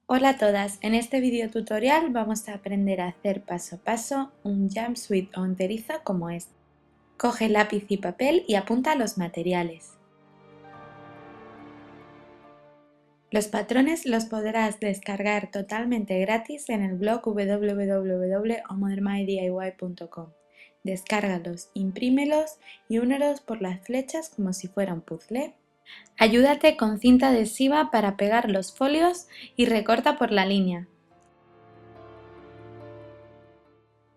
Hola a todas, en este video tutorial vamos a aprender a hacer paso a paso un jumpsuit o enterizo como este. Coge lápiz y papel y apunta los materiales. Los patrones los podrás descargar totalmente gratis en el blog www.omodernmydiy.com. Descárgalos, imprímelos y únelos por las flechas como si fuera un puzzle. Ayúdate con cinta adhesiva para pegar los folios y recorta por la línea.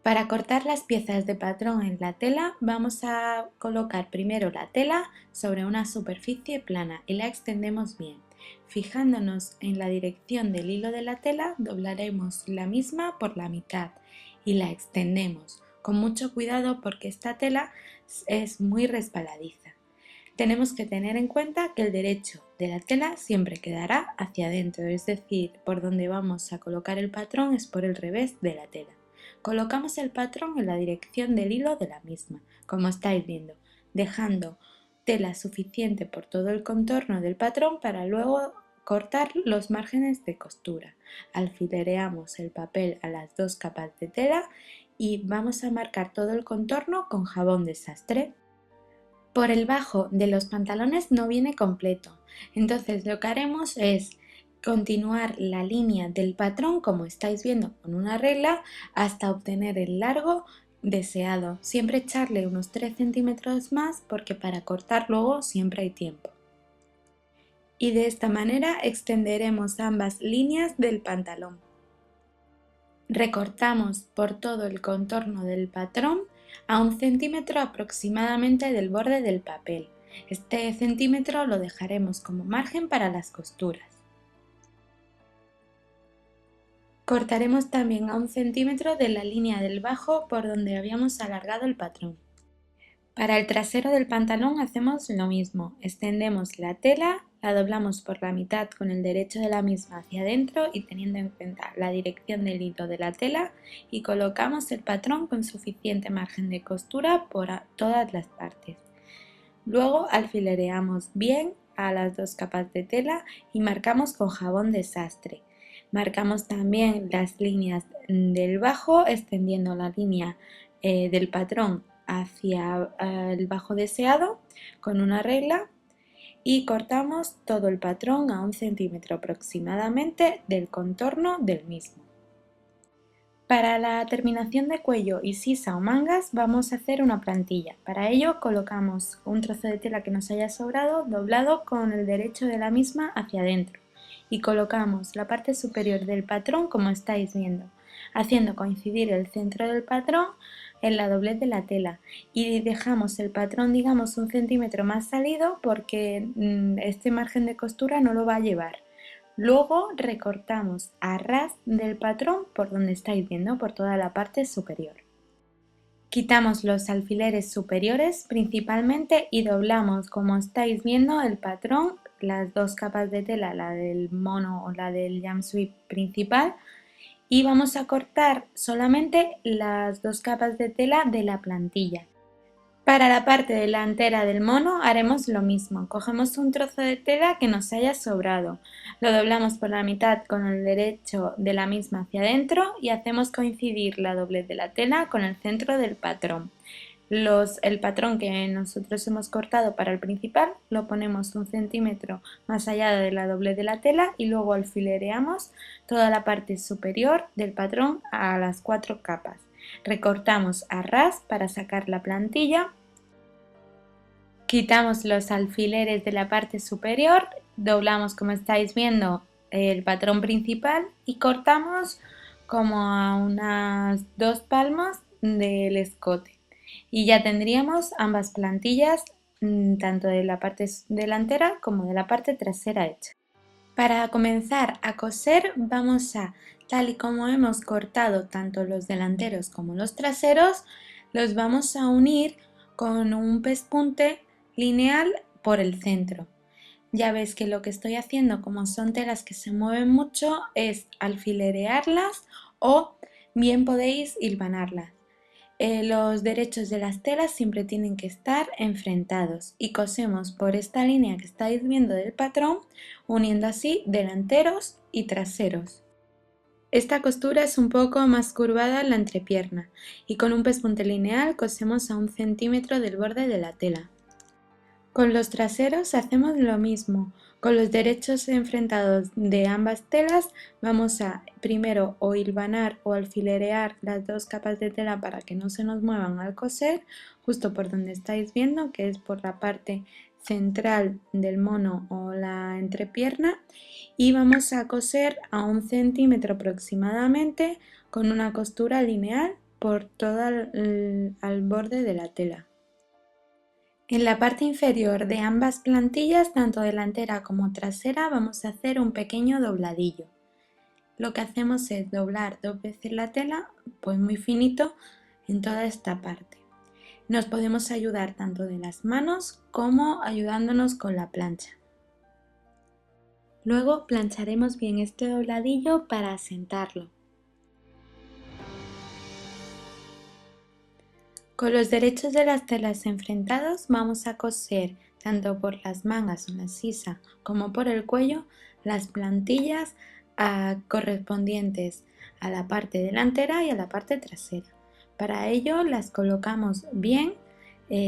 Para cortar las piezas de patrón en la tela vamos a colocar primero la tela sobre una superficie plana y la extendemos bien. Fijándonos en la dirección del hilo de la tela, doblaremos la misma por la mitad y la extendemos con mucho cuidado porque esta tela es muy resbaladiza. Tenemos que tener en cuenta que el derecho de la tela siempre quedará hacia adentro, es decir, por donde vamos a colocar el patrón es por el revés de la tela. Colocamos el patrón en la dirección del hilo de la misma, como estáis viendo, dejando tela suficiente por todo el contorno del patrón para luego cortar los márgenes de costura. Alfilereamos el papel a las dos capas de tela y vamos a marcar todo el contorno con jabón de sastre. Por el bajo de los pantalones no viene completo, entonces lo que haremos es continuar la línea del patrón como estáis viendo con una regla hasta obtener el largo deseado. Siempre echarle unos 3 centímetros más porque para cortar luego siempre hay tiempo. Y de esta manera extenderemos ambas líneas del pantalón. Recortamos por todo el contorno del patrón a 1 centímetro aproximadamente del borde del papel. Este centímetro lo dejaremos como margen para las costuras. Cortaremos también a 1 centímetro de la línea del bajo por donde habíamos alargado el patrón. Para el trasero del pantalón hacemos lo mismo, extendemos la tela, la doblamos por la mitad con el derecho de la misma hacia adentro y teniendo en cuenta la dirección del hilo de la tela y colocamos el patrón con suficiente margen de costura por todas las partes. Luego alfilereamos bien a las dos capas de tela y marcamos con jabón de sastre. Marcamos también las líneas del bajo extendiendo la línea del patrón hacia el bajo deseado con una regla y cortamos todo el patrón a 1 centímetro aproximadamente del contorno del mismo. Para la terminación de cuello y sisa o mangas vamos a hacer una plantilla. Para ello colocamos un trozo de tela que nos haya sobrado doblado con el derecho de la misma hacia adentro y colocamos la parte superior del patrón como estáis viendo, haciendo coincidir el centro del patrón en la doblez de la tela y dejamos el patrón digamos 1 centímetro más salido porque este margen de costura no lo va a llevar. Luego recortamos a ras del patrón por donde estáis viendo, por toda la parte superior. Quitamos los alfileres superiores principalmente y doblamos, como estáis viendo, el patrón, las dos capas de tela, la del mono o la del jumpsuit principal, y vamos a cortar solamente las dos capas de tela de la plantilla. Para la parte delantera del mono haremos lo mismo, cogemos un trozo de tela que nos haya sobrado, lo doblamos por la mitad con el derecho de la misma hacia adentro y hacemos coincidir la doblez de la tela con el centro del patrón. El patrón que nosotros hemos cortado para el principal lo ponemos 1 centímetro más allá de la doblez de la tela y luego alfilereamos toda la parte superior del patrón a las 4 capas. Recortamos a ras para sacar la plantilla. Quitamos los alfileres de la parte superior, doblamos como estáis viendo el patrón principal y cortamos como a unas 2 palmas del escote y ya tendríamos ambas plantillas tanto de la parte delantera como de la parte trasera hecha. Para comenzar a coser vamos a, tal y como hemos cortado tanto los delanteros como los traseros, los vamos a unir con un pespunte lineal por el centro. Ya ves que lo que estoy haciendo, como son telas que se mueven mucho, es alfilerearlas o bien podéis hilvanarlas. Los derechos de las telas siempre tienen que estar enfrentados y cosemos por esta línea que estáis viendo del patrón, uniendo así delanteros y traseros. Esta costura es un poco más curvada en la entrepierna y con un pespunte lineal cosemos a 1 centímetro del borde de la tela. Con los traseros hacemos lo mismo. Con los derechos enfrentados de ambas telas vamos a primero o hilvanar o alfilerear las dos capas de tela para que no se nos muevan al coser, justo por donde estáis viendo, que es por la parte central del mono o la entrepierna, y vamos a coser a 1 centímetro aproximadamente con una costura lineal por todo al borde de la tela. En la parte inferior de ambas plantillas, tanto delantera como trasera, vamos a hacer un pequeño dobladillo. Lo que hacemos es doblar 2 veces la tela, pues muy finito, en toda esta parte. Nos podemos ayudar tanto de las manos como ayudándonos con la plancha. Luego plancharemos bien este dobladillo para asentarlo. Con los derechos de las telas enfrentados vamos a coser tanto por las mangas o la sisa como por el cuello las plantillas correspondientes a la parte delantera y a la parte trasera. Para ello las colocamos bien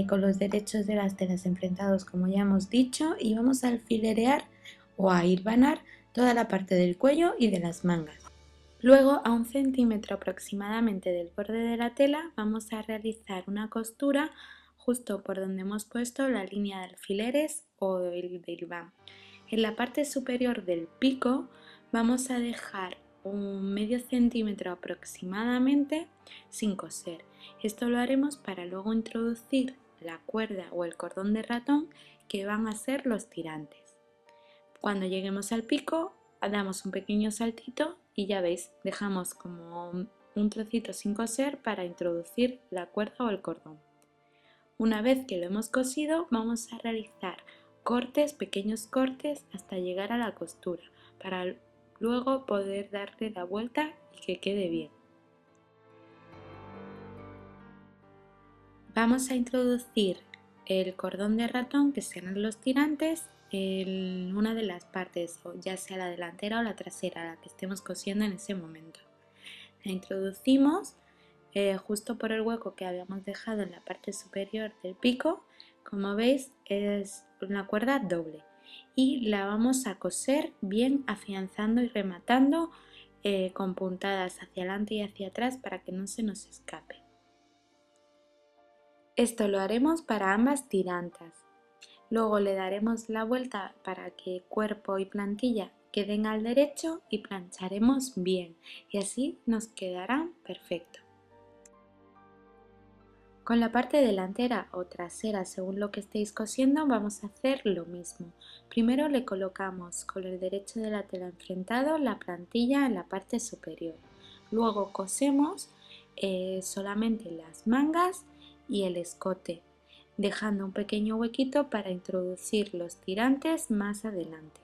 con los derechos de las telas enfrentados, como ya hemos dicho, y vamos a alfilerear o a hilvanar toda la parte del cuello y de las mangas. Luego, a 1 centímetro aproximadamente del borde de la tela, vamos a realizar una costura justo por donde hemos puesto la línea de alfileres o del hilván. En la parte superior del pico vamos a dejar un medio centímetro aproximadamente sin coser. Esto lo haremos para luego introducir la cuerda o el cordón de ratón que van a ser los tirantes. Cuando lleguemos al pico, damos un pequeño saltito y ya veis, dejamos como un trocito sin coser para introducir la cuerda o el cordón. Una vez que lo hemos cosido, vamos a realizar cortes, pequeños cortes, hasta llegar a la costura, para luego poder darle la vuelta y que quede bien. Vamos a introducir el cordón de ratón, que serán los tirantes, en una de las partes, ya sea la delantera o la trasera, la que estemos cosiendo en ese momento. La introducimos justo por el hueco que habíamos dejado en la parte superior del pico. Como veis, es una cuerda doble y la vamos a coser bien, afianzando y rematando con puntadas hacia adelante y hacia atrás para que no se nos escape. Esto lo haremos para ambas tirantas. Luego le daremos la vuelta para que cuerpo y plantilla queden al derecho y plancharemos bien y así nos quedará perfecto. Con la parte delantera o trasera, según lo que estéis cosiendo, vamos a hacer lo mismo. Primero le colocamos con el derecho de la tela enfrentado la plantilla en la parte superior. Luego cosemos solamente las mangas y el escote, dejando un pequeño huequito para introducir los tirantes más adelante.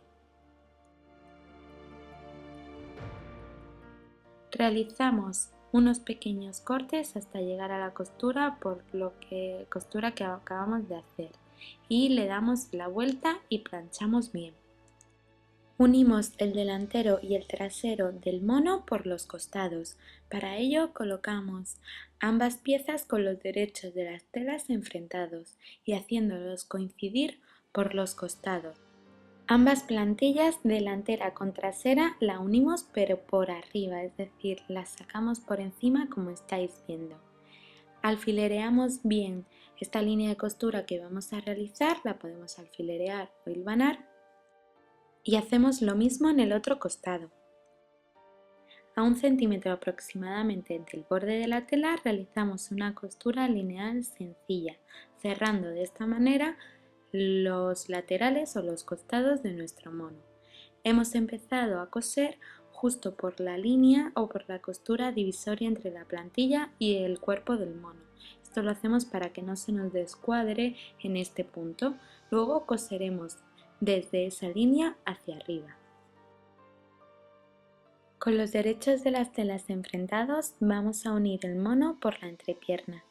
Realizamos unos pequeños cortes hasta llegar a la costura costura que acabamos de hacer y le damos la vuelta y planchamos bien. Unimos el delantero y el trasero del mono por los costados. Para ello colocamos ambas piezas con los derechos de las telas enfrentados y haciéndolos coincidir por los costados. Ambas plantillas, delantera con trasera, la unimos pero por arriba, es decir, las sacamos por encima como estáis viendo. Alfilereamos bien esta línea de costura que vamos a realizar, la podemos alfilerear o hilvanar. Y hacemos lo mismo en el otro costado. A 1 centímetro aproximadamente del borde de la tela realizamos una costura lineal sencilla, cerrando de esta manera los laterales o los costados de nuestro mono. Hemos empezado a coser justo por la línea o por la costura divisoria entre la plantilla y el cuerpo del mono. Esto lo hacemos para que no se nos descuadre en este punto. Luego coseremos desde esa línea hacia arriba. Con los derechos de las telas enfrentados vamos a unir el mono por la entrepierna.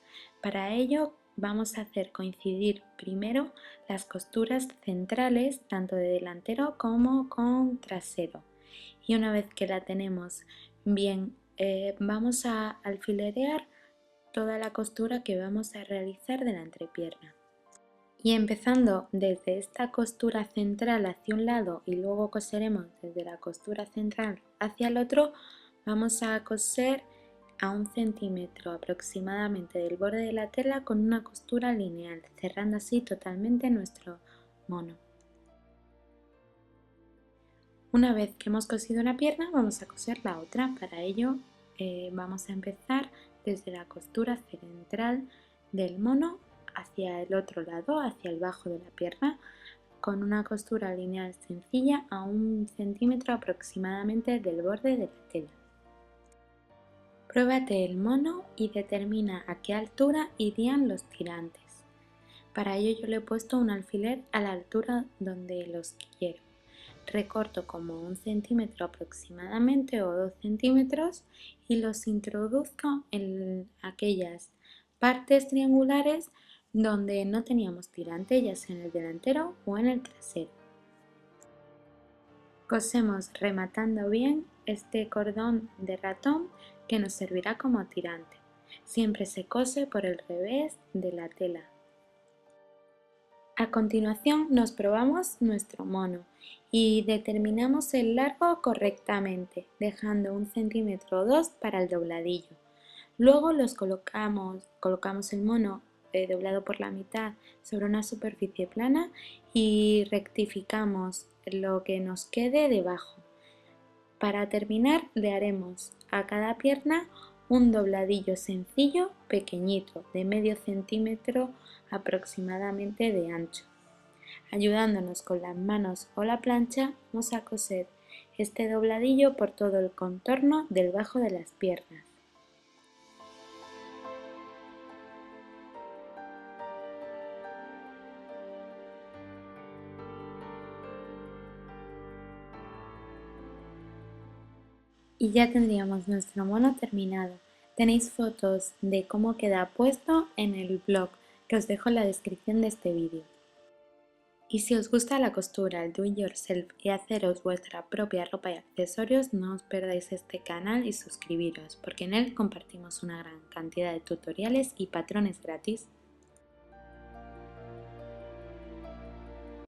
Para ello vamos a hacer coincidir primero las costuras centrales tanto de delantero como con trasero. Y una vez que la tenemos bien, vamos a alfilerear toda la costura que vamos a realizar de la entrepierna. Y empezando desde esta costura central hacia un lado y luego coseremos desde la costura central hacia el otro, vamos a coser a 1 centímetro aproximadamente del borde de la tela con una costura lineal, cerrando así totalmente nuestro mono. Una vez que hemos cosido una pierna, vamos a coser la otra. Para ello vamos a empezar desde la costura central del mono hacia el otro lado, hacia el bajo de la pierna, con una costura lineal sencilla a 1 centímetro aproximadamente del borde de la tela. Pruébate el mono y determina a qué altura irían los tirantes. Para ello yo le he puesto un alfiler a la altura donde los quiero. Recorto como 1 centímetro aproximadamente o 2 centímetros y los introduzco en aquellas partes triangulares donde no teníamos tirante, ya sea en el delantero o en el trasero. Cosemos rematando bien este cordón de ratón que nos servirá como tirante. Siempre se cose por el revés de la tela. A continuación nos probamos nuestro mono y determinamos el largo correctamente, dejando 1 centímetro o 2 para el dobladillo. Luego colocamos el mono doblado por la mitad sobre una superficie plana y rectificamos lo que nos quede debajo. Para terminar le haremos a cada pierna un dobladillo sencillo pequeñito de medio centímetro aproximadamente de ancho. Ayudándonos con las manos o la plancha vamos a coser este dobladillo por todo el contorno del bajo de las piernas. Y ya tendríamos nuestro mono terminado. Tenéis fotos de cómo queda puesto en el blog que os dejo en la descripción de este vídeo. Y si os gusta la costura, el do it yourself y haceros vuestra propia ropa y accesorios, no os perdáis este canal y suscribiros, porque en él compartimos una gran cantidad de tutoriales y patrones gratis.